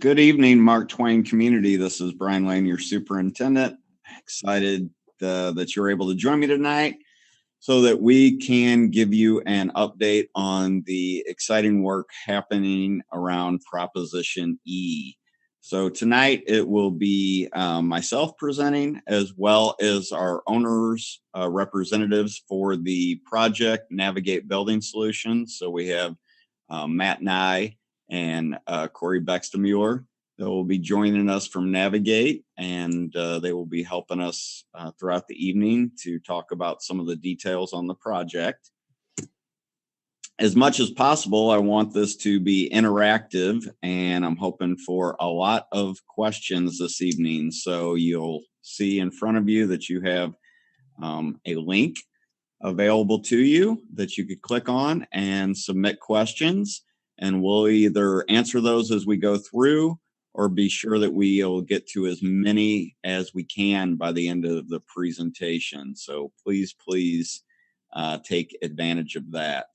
Good evening, Mark Twain community. This is Brian Lane, your superintendent. Excited that you're able to join me tonight so that we can give you an update on the exciting work happening around Proposition E. So tonight it will be myself presenting, as well as our owners, representatives for the project Navigate Building Solutions. So we have Matt and I and Corey Bextemuller that will be joining us from Navigate, and they will be helping us throughout the evening to talk about some of the details on the project. As much as possible, I want this to be interactive, and I'm hoping for a lot of questions this evening. So you'll see in front of you that you have a link available to you that you could click on and submit questions. And we'll either answer those as we go through or be sure that we'll get to as many as we can by the end of the presentation. So please take advantage of that.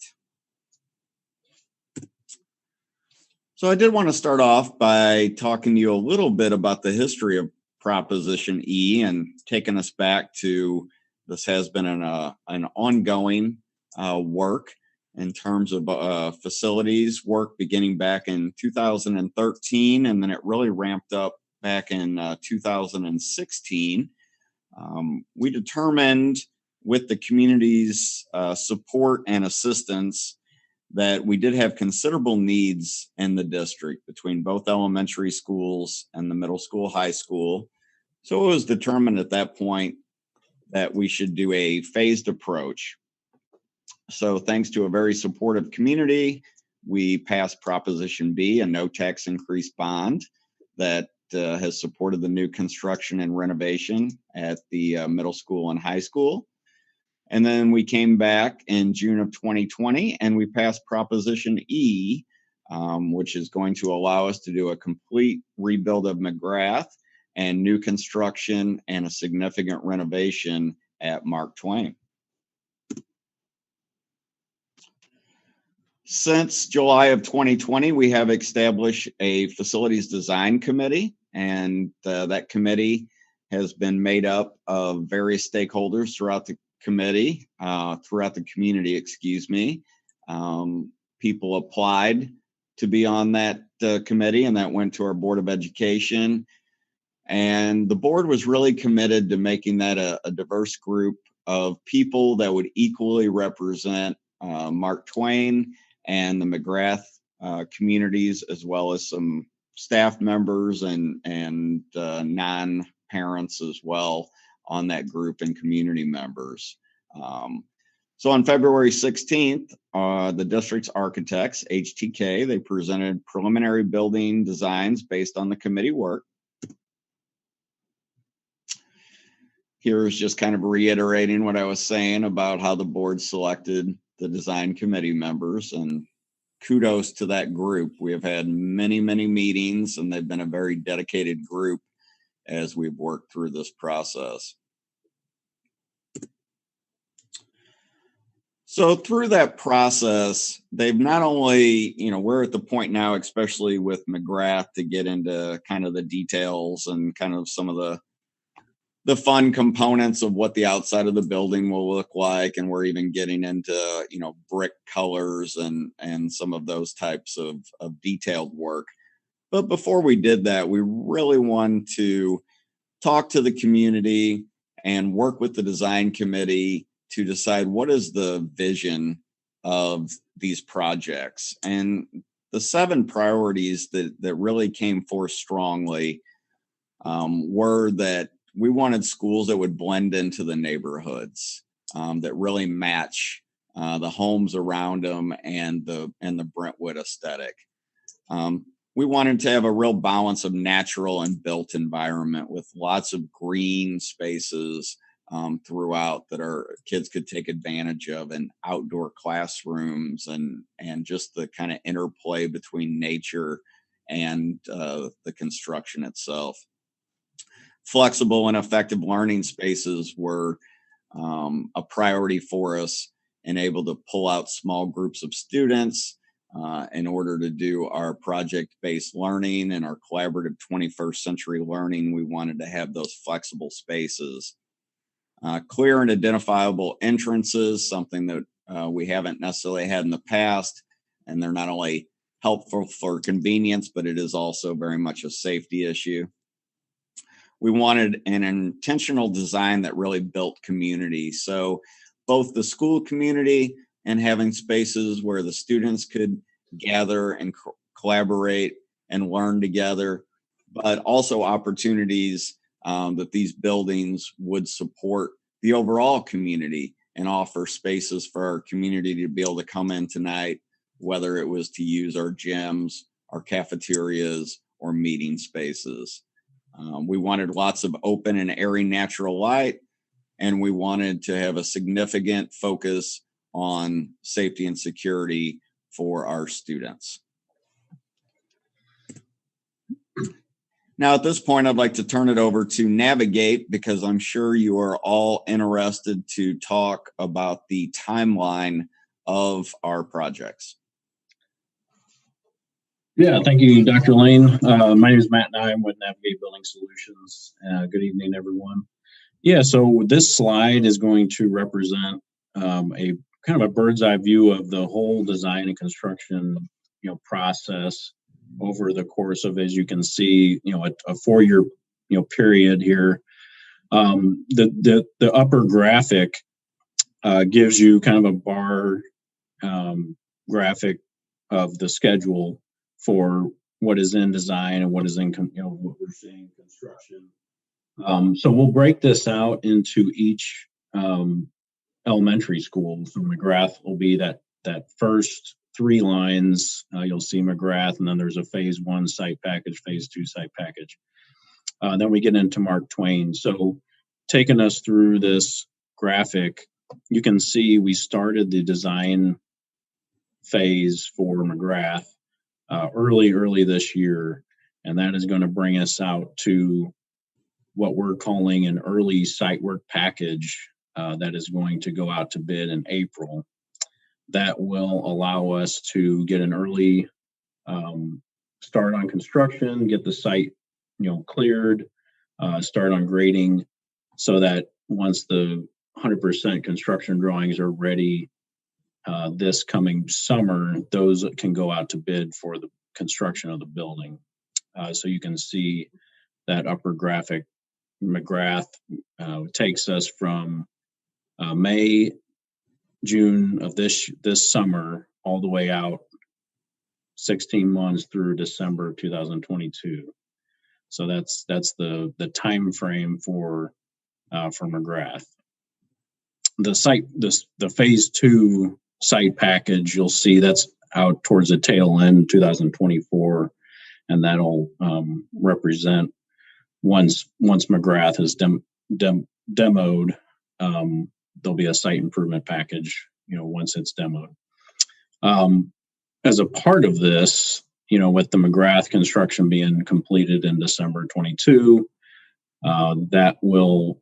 So I did want to start off by talking to you a little bit about the history of Proposition E and taking us back to this has been an ongoing work in terms of facilities work beginning back in 2013, and then it really ramped up back in 2016. We determined with the community's support and assistance that we did have considerable needs in the district between both elementary schools and the middle school, high school. So it was determined at that point that we should do a phased approach. So thanks to a very supportive community, we passed Proposition B, a no tax increase bond that has supported the new construction and renovation at the middle school and high school. And then we came back in June of 2020 and we passed Proposition E, which is going to allow us to do a complete rebuild of McGrath and new construction and a significant renovation at Mark Twain. Since July of 2020, we have established a facilities design committee, and that committee has been made up of various stakeholders throughout the community, People applied to be on that committee, and that went to our Board of Education. And the board was really committed to making that a diverse group of people that would equally represent Mark Twain and the McGrath communities, as well as some staff members and non-parents as well on that group and community members. So on February 16th, the district's architects, HTK, they presented preliminary building designs based on the committee work. Here's just kind of reiterating what I was saying about how the board selected the design committee members, and kudos to that group. We have had many meetings, and they've been a very dedicated group as we've worked through this process. So through that process, they've not only, we're at the point now, especially with McGrath, to get into kind of the details and kind of some of the fun components of what the outside of the building will look like. And we're even getting into, brick colors and some of those types of detailed work. But before we did that, we really wanted to talk to the community and work with the design committee to decide what is the vision of these projects. And the 7 priorities that really came forth strongly were that we wanted schools that would blend into the neighborhoods, that really match the homes around them and the Brentwood aesthetic. We wanted to have a real balance of natural and built environment with lots of green spaces throughout that our kids could take advantage of, and outdoor classrooms and just the kind of interplay between nature and the construction itself. Flexible and effective learning spaces were a priority for us, and able to pull out small groups of students in order to do our project-based learning and our collaborative 21st century learning. We wanted to have those flexible spaces. Clear and identifiable entrances, something that we haven't necessarily had in the past, and they're not only helpful for convenience, but it is also very much a safety issue. We wanted an intentional design that really built community. So both the school community and having spaces where the students could gather and collaborate and learn together, but also opportunities that these buildings would support the overall community and offer spaces for our community to be able to come in tonight, whether it was to use our gyms, our cafeterias, or meeting spaces. We wanted lots of open and airy natural light, and we wanted to have a significant focus on safety and security for our students. Now, at this point, I'd like to turn it over to Navigate, because I'm sure you are all interested to talk about the timeline of our projects. Yeah, thank you, Dr. Lane. My name is Matt, and I'm with Navigate Building Solutions. Good evening, everyone. Yeah, so this slide is going to represent a kind of a bird's eye view of the whole design and construction, process over the course of, as you can see, a 4-year, period here. The upper graphic gives you kind of a bar graphic of the schedule for what is in design and what is in, what we're seeing construction. So we'll break this out into each elementary school. So McGrath will be that first 3 lines. You'll see McGrath, and then there's a phase 1 site package, phase 2 site package. Then we get into Mark Twain. So taking us through this graphic, you can see we started the design phase for McGrath early this year, and that is going to bring us out to what we're calling an early site work package that is going to go out to bid in April. That will allow us to get an early start on construction, get the site cleared, start on grading, so that once the 100% construction drawings are ready this coming summer, those can go out to bid for the construction of the building. So you can see that upper graphic. McGrath takes us from May, June of this summer all the way out 16 months through December 2022. So that's the time frame for McGrath. The phase 2 site package, you'll see that's out towards the tail end 2024, and that'll represent once McGrath is demoed, there'll be a site improvement package, once it's demoed. As a part of this, with the McGrath construction being completed in December 22, that will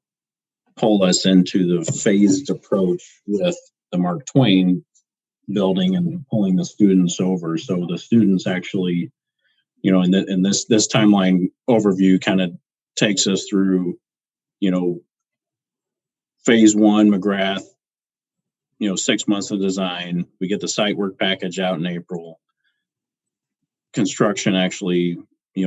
pull us into the phased approach with the Mark Twain building and pulling the students over. So the students actually, in this timeline overview kind of takes us through, phase 1 McGrath, 6 months of design. We get the site work package out in April. Construction actually,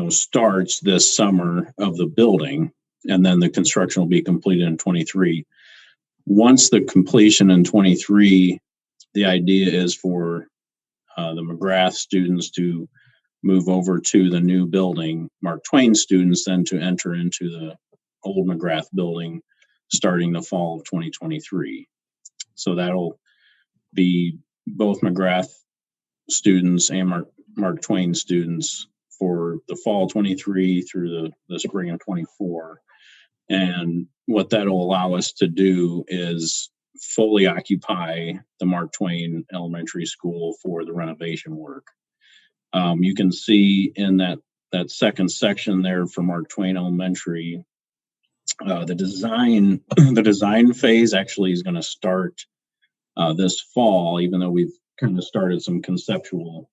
starts this summer of the building, and then the construction will be completed in 23. Once the completion in 23, the idea is for the McGrath students to move over to the new building, Mark Twain students then to enter into the old McGrath building starting the fall of 2023. So that'll be both McGrath students and Mark Twain students for the fall 23 through the spring of 24. And what that'll allow us to do is fully occupy the Mark Twain Elementary School for the renovation work. You can see in that second section there for Mark Twain Elementary, the design phase actually is going to start this fall, even though we've kind of started some conceptual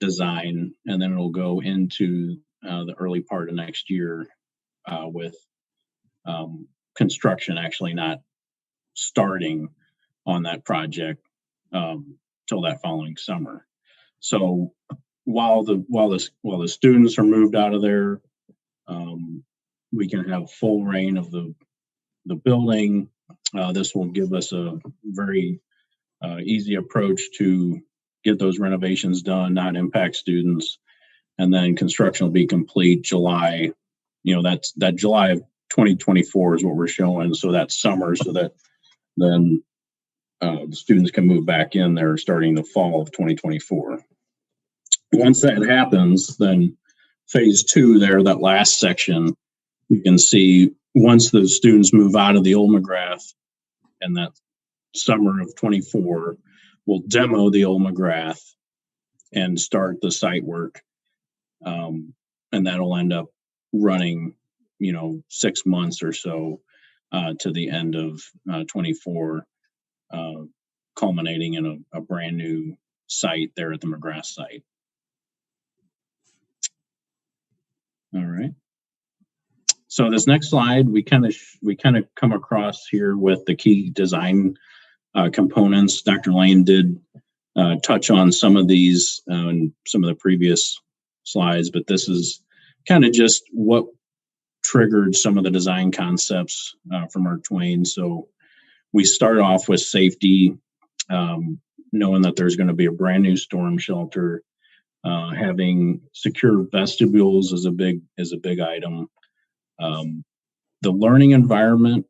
design, and then it'll go into the early part of next year with construction actually not starting on that project till that following summer. So while the students are moved out of there, we can have full reign of the building. This will give us a very easy approach to get those renovations done, not impact students, and then construction will be complete July. That July of 2024 is what we're showing. So that's summer, so that then the students can move back in there starting the fall of 2024. Once that happens, then phase 2 there, that last section, you can see once the students move out of the old McGrath and that summer of 24, we'll demo the old McGrath and start the site work. And that'll end up running, 6 months or so to the end of 24, culminating in a brand new site there at the McGrath site. All right. So this next slide, we kind of come across here with the key design components. Dr. Lane did touch on some of these in some of the previous slides, but this is kind of just what triggered some of the design concepts from our Twain. So we start off with safety, knowing that there's going to be a brand new storm shelter. Having secure vestibules is a big item. The learning environment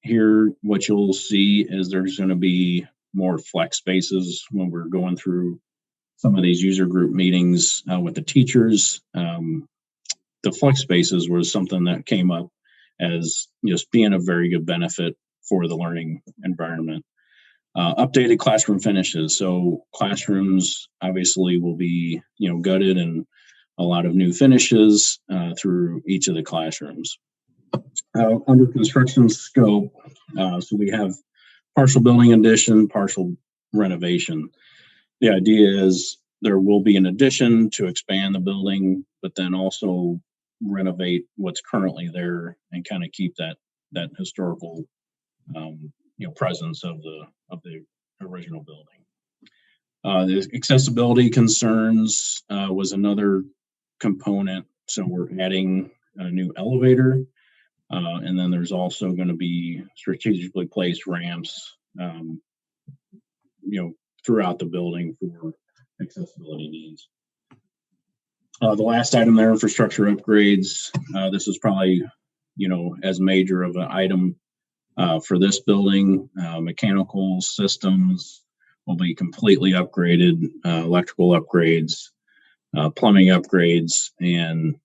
here, what you'll see is there's going to be more flex spaces when we're going through some of these user group meetings with the teachers. The flex spaces was something that came up as just being a very good benefit for the learning environment. Updated classroom finishes. So classrooms obviously will be, gutted and a lot of new finishes through each of the classrooms. Under construction scope, so we have partial building addition, partial renovation. The idea is there will be an addition to expand the building, but then also renovate what's currently there and kind of keep that historical presence of the original building. The accessibility concerns was another component. So we're adding a new elevator, and then there's also going to be strategically placed ramps, throughout the building for accessibility needs. The last item there, infrastructure upgrades. This is probably, as major of an item for this building. Mechanical systems will be completely upgraded, electrical upgrades, plumbing upgrades, and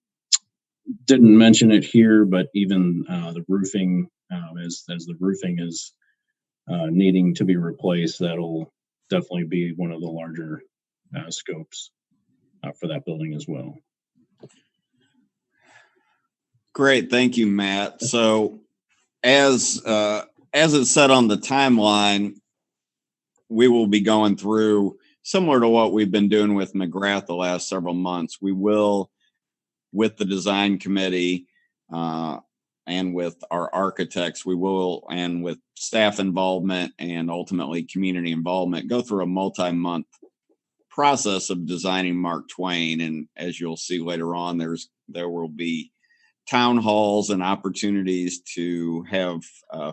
didn't mention it here, but even the roofing, as the roofing is needing to be replaced, that'll definitely be one of the larger scopes for that building as well. Great, thank you, Matt. So as it's said on the timeline, we will be going through similar to what we've been doing with McGrath the last several months. We will, with the design committee and with our architects, and with staff involvement and ultimately community involvement, go through a multi-month process of designing Mark Twain. And as you'll see later on, there will be town halls and opportunities to have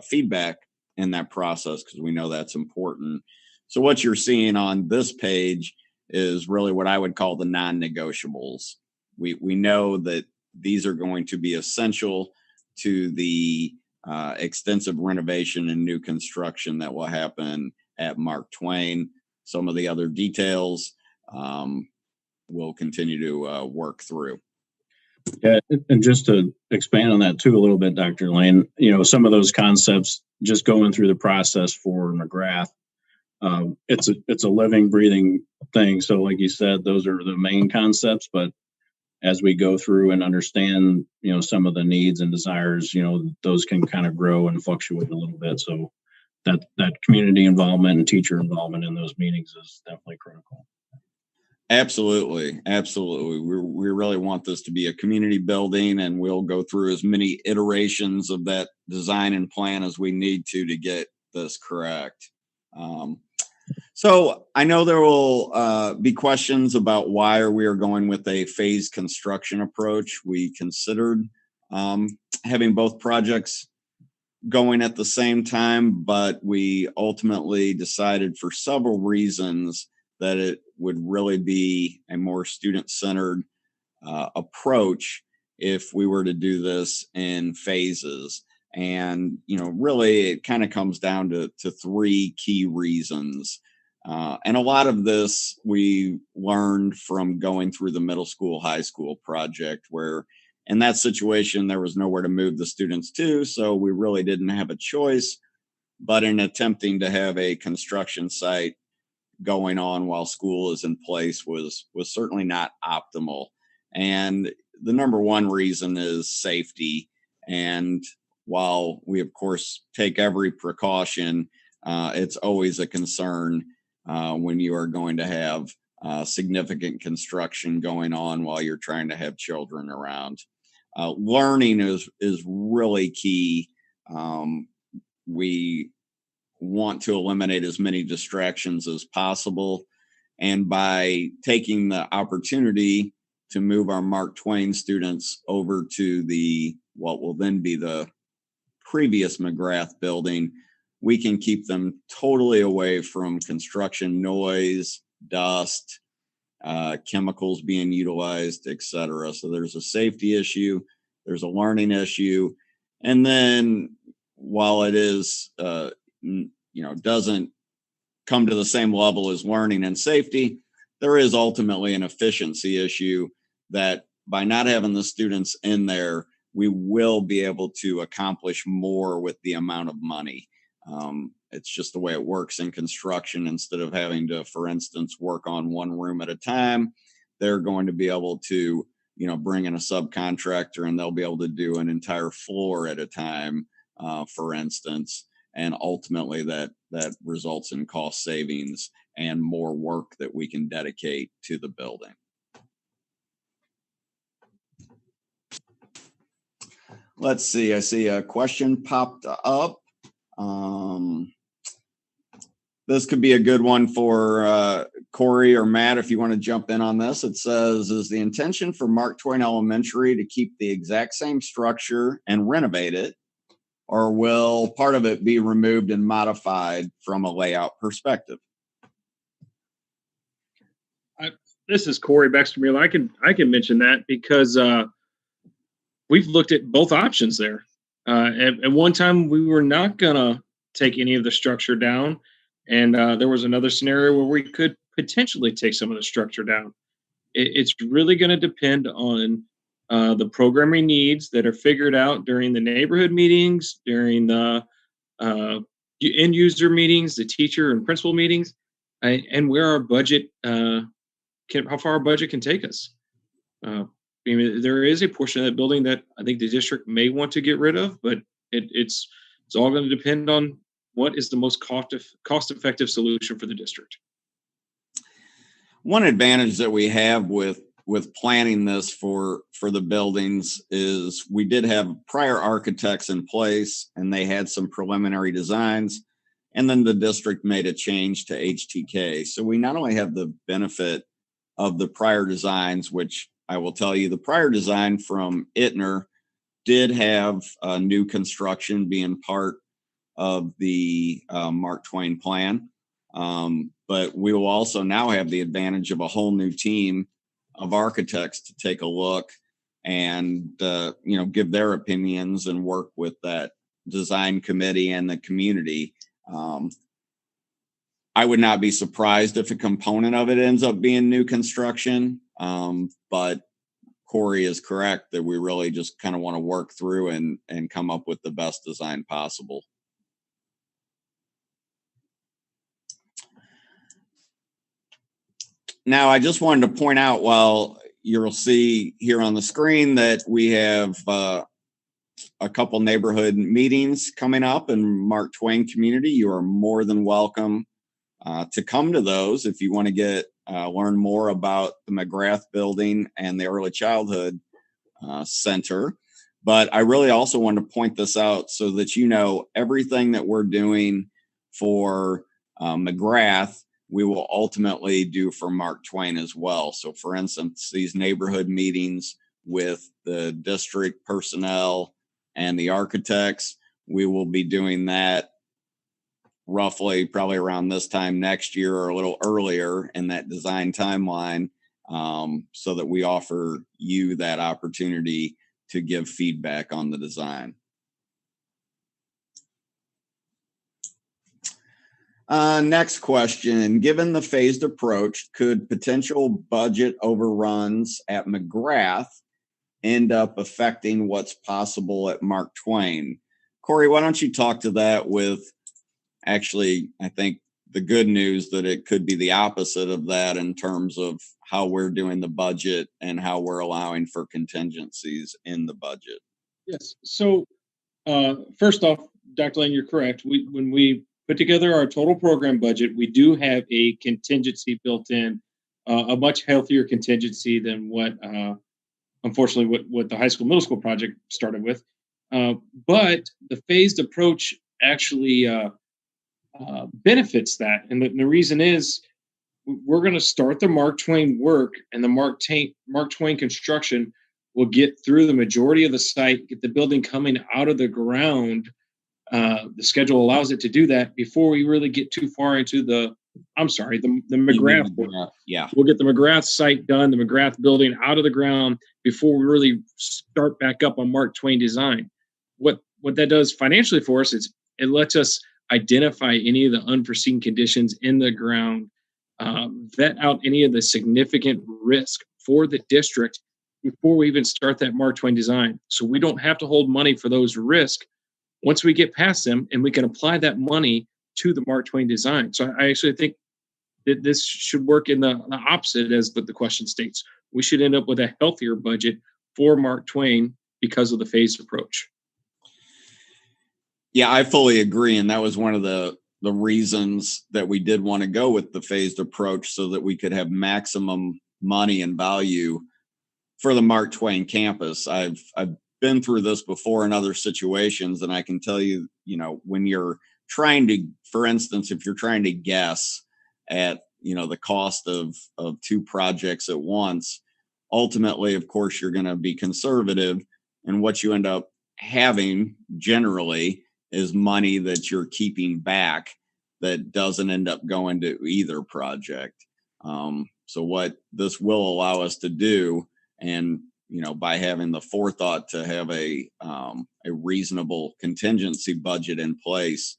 feedback in that process, because we know that's important. So what you're seeing on this page is really what I would call the non-negotiables. We know that these are going to be essential to the extensive renovation and new construction that will happen at Mark Twain. Some of the other details we'll continue to work through. Yeah, and just to expand on that too a little bit, Dr. Lane, some of those concepts, just going through the process for McGrath, it's a living, breathing thing. So like you said, those are the main concepts, but as we go through and understand, some of the needs and desires, those can kind of grow and fluctuate a little bit. So that community involvement and teacher involvement in those meetings is definitely critical. Absolutely. Absolutely. We really want this to be a community building, and we'll go through as many iterations of that design and plan as we need to get this correct. So I know there will be questions about why we are going with a phased construction approach. We considered having both projects going at the same time, but we ultimately decided for several reasons that it would really be a more student-centered approach if we were to do this in phases. And, really it kind of comes down to three key reasons. And a lot of this we learned from going through the middle school, high school project, where in that situation, there was nowhere to move the students to, so we really didn't have a choice. But in attempting to have a construction site going on while school is in place was certainly not optimal. And the number one reason is safety. And while we, of course, take every precaution, it's always a concern when you are going to have significant construction going on while you're trying to have children around. Learning is really key. We want to eliminate as many distractions as possible. And by taking the opportunity to move our Mark Twain students over to what will then be the previous McGrath building, we can keep them totally away from construction noise, dust, chemicals being utilized, etc. So there's a safety issue, there's a learning issue, and then while it is, doesn't come to the same level as learning and safety, there is ultimately an efficiency issue that by not having the students in there, we will be able to accomplish more with the amount of money. It's just the way it works in construction. Instead of having to, for instance, work on one room at a time, they're going to be able to, bring in a subcontractor and they'll be able to do an entire floor at a time, for instance. And ultimately that results in cost savings and more work that we can dedicate to the building. Let's see, I see a question popped up. This could be a good one for Corey or Matt if you want to jump in on this. It says, is the intention for Mark Twain Elementary to keep the exact same structure and renovate it, or will part of it be removed and modified from a layout perspective? This is Corey Baxter-Mueller. I can mention that because we've looked at both options there. At one time, we were not going to take any of the structure down. And there was another scenario where we could potentially take some of the structure down. It's really going to depend on the programming needs that are figured out during the neighborhood meetings, during the end user meetings, the teacher and principal meetings, and where our budget, how far our budget can take us. There is a portion of that building that I think the district may want to get rid of, but it's all going to depend on what is the most cost-effective solution for the district. One advantage that we have with planning this for the buildings is we did have prior architects in place and they had some preliminary designs, and then the district made a change to HTK. So we not only have the benefit of the prior designs, which I will tell you, the prior design from Ittner did have new construction being part of the Mark Twain plan. But we will also now have the advantage of a whole new team of architects to take a look and, give their opinions and work with that design committee and the community. I would not be surprised if a component of it ends up being new construction. But Corey is correct that we really just kind of want to work through and come up with the best design possible. Now, I just wanted to point out, while you'll see here on the screen that we have a couple neighborhood meetings coming up in Mark Twain community. You are more than welcome to come to those if you want to get learn more about the McGrath building and the early childhood center. But I really also want to point this out so that you know everything that we're doing for McGrath, we will ultimately do for Mark Twain as well. So for instance, these neighborhood meetings with the district personnel and the architects, we will be doing that roughly probably around this time next year or a little earlier in that design timeline, so that we offer you that opportunity to give feedback on the design. Next question. Given the phased approach, could potential budget overruns at McGrath end up affecting what's possible at Mark Twain? Corey, why don't you talk to that with actually, I think the good news that it could be the opposite of that in terms of how we're doing the budget and how we're allowing for contingencies in the budget. Yes. So first off, Dr. Lane, you're correct. When we put together our total program budget, we do have a contingency built in, a much healthier contingency than what, unfortunately, what the high school, middle school project started with. But the phased approach actually benefits that. And the reason is we're going to start the Mark Twain work, and the Mark Twain construction will get through the majority of the site, get the building coming out of the ground. The schedule allows it to do that before we really get too far into the McGrath work. Yeah. We'll get the McGrath site done, the McGrath building out of the ground before we really start back up on Mark Twain design. What that does financially for us is it lets us identify any of the unforeseen conditions in the ground, vet out any of the significant risk for the district before we even start that Mark Twain design. So we don't have to hold money for those risks once we get past them, and we can apply that money to the Mark Twain design. So I actually think that this should work in the opposite as the question states. We should end up with a healthier budget for Mark Twain because of the phased approach. Yeah, I fully agree. And that was one of the reasons that we did want to go with the phased approach, so that we could have maximum money and value for the Mark Twain campus. I've been through this before in other situations, and I can tell you, when you're trying to, for instance, if you're trying to guess at, the cost of two projects at once, ultimately, of course, you're going to be conservative, and what you end up having generally is money that you're keeping back that doesn't end up going to either project. So what this will allow us to do, and by having the forethought to have a reasonable contingency budget in place,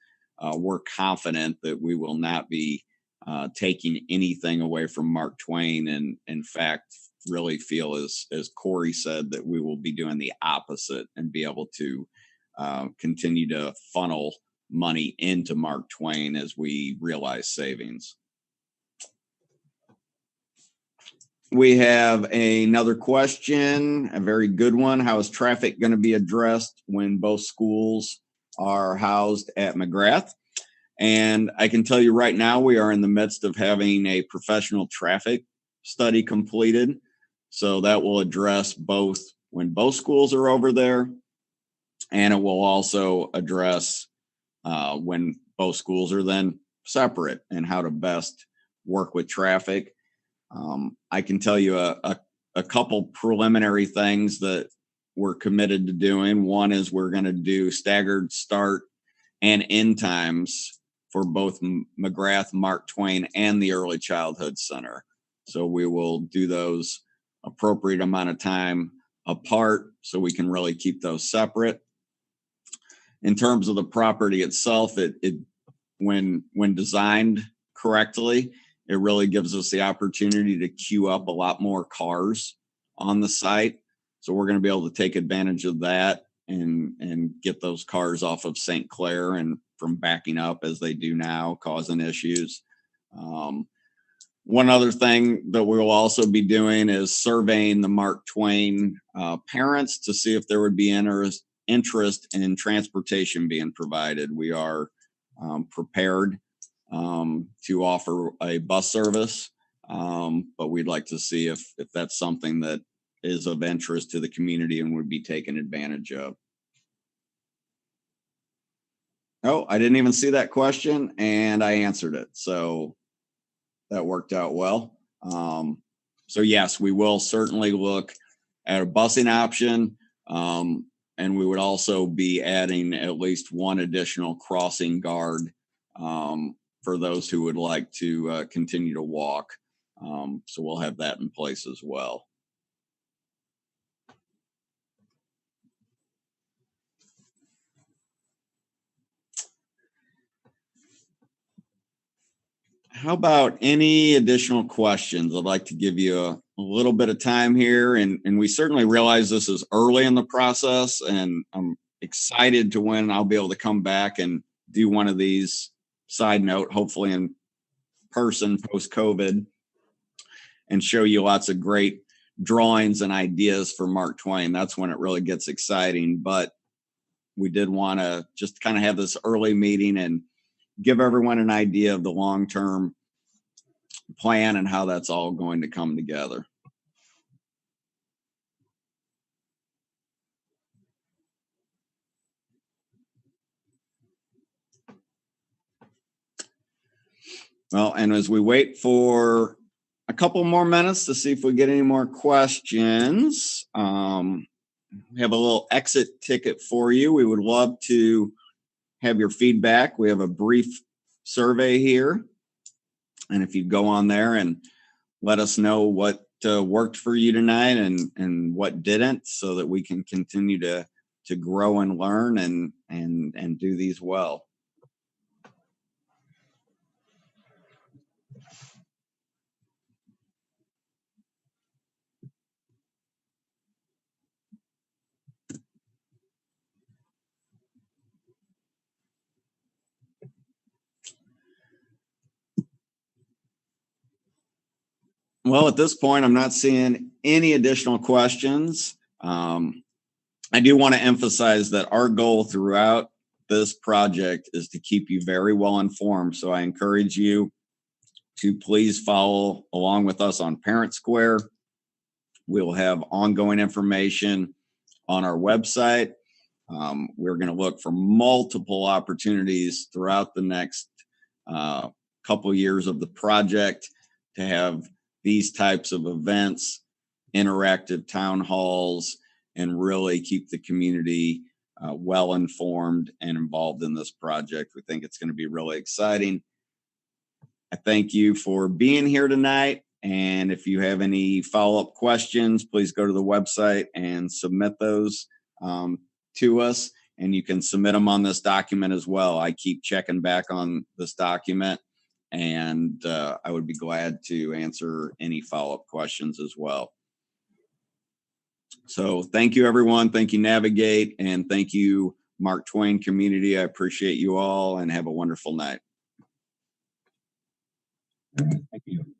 we're confident that we will not be taking anything away from Mark Twain, and in fact really feel, as Corey said, that we will be doing the opposite and be able to continue to funnel money into Mark Twain as we realize savings. We have another question, a very good one. How is traffic going to be addressed when both schools are housed at McGrath? And I can tell you right now, we are in the midst of having a professional traffic study completed. So that will address both when both schools are over there, and it will also address when both schools are then separate and how to best work with traffic. I can tell you a couple preliminary things that we're committed to doing. One is we're going to do staggered start and end times for both McGrath, Mark Twain, and the Early Childhood Center. So we will do those appropriate amount of time apart so we can really keep those separate. In terms of the property itself, it when designed correctly, it really gives us the opportunity to queue up a lot more cars on the site. So we're going to be able to take advantage of that and get those cars off of St. Clair and from backing up as they do now, causing issues. One other thing that we'll also be doing is surveying the Mark Twain parents to see if there would be interest in transportation being provided. We are prepared to offer a bus service, but we'd like to see if that's something that is of interest to the community and would be taken advantage of. Oh, I didn't even see that question, and I answered it. So that worked out well. So yes, we will certainly look at a busing option. And we would also be adding at least one additional crossing guard for those who would like to continue to walk. So we'll have that in place as well. How about any additional questions? I'd like to give you a little bit of time here, and we certainly realize this is early in the process, and I'm excited to when I'll be able to come back and do one of these, side note, hopefully in person post-COVID, and show you lots of great drawings and ideas for Mark Twain. That's when it really gets exciting. But we did want to just kind of have this early meeting and give everyone an idea of the long-term plan and how that's all going to come together. Well, and as we wait for a couple more minutes to see if we get any more questions, we have a little exit ticket for you. We would love to have your feedback. We have a brief survey here. And if you go on there and let us know what worked for you tonight and what didn't, so that we can continue to grow and learn and do these well. Well, at this point, I'm not seeing any additional questions. I do want to emphasize that our goal throughout this project is to keep you very well informed. So I encourage you to please follow along with us on Parent Square. We will have ongoing information on our website. We're going to look for multiple opportunities throughout the next couple years of the project to have these types of events, interactive town halls, and really keep the community well informed and involved in this project. We think it's going to be really exciting. I thank you for being here tonight. And if you have any follow-up questions, please go to the website and submit those to us. And you can submit them on this document as well. I keep checking back on this document, and I would be glad to answer any follow-up questions as well. So thank you, everyone. Thank you, Navigate, and thank you, Mark Twain community. I appreciate you all, and have a wonderful night. Thank you.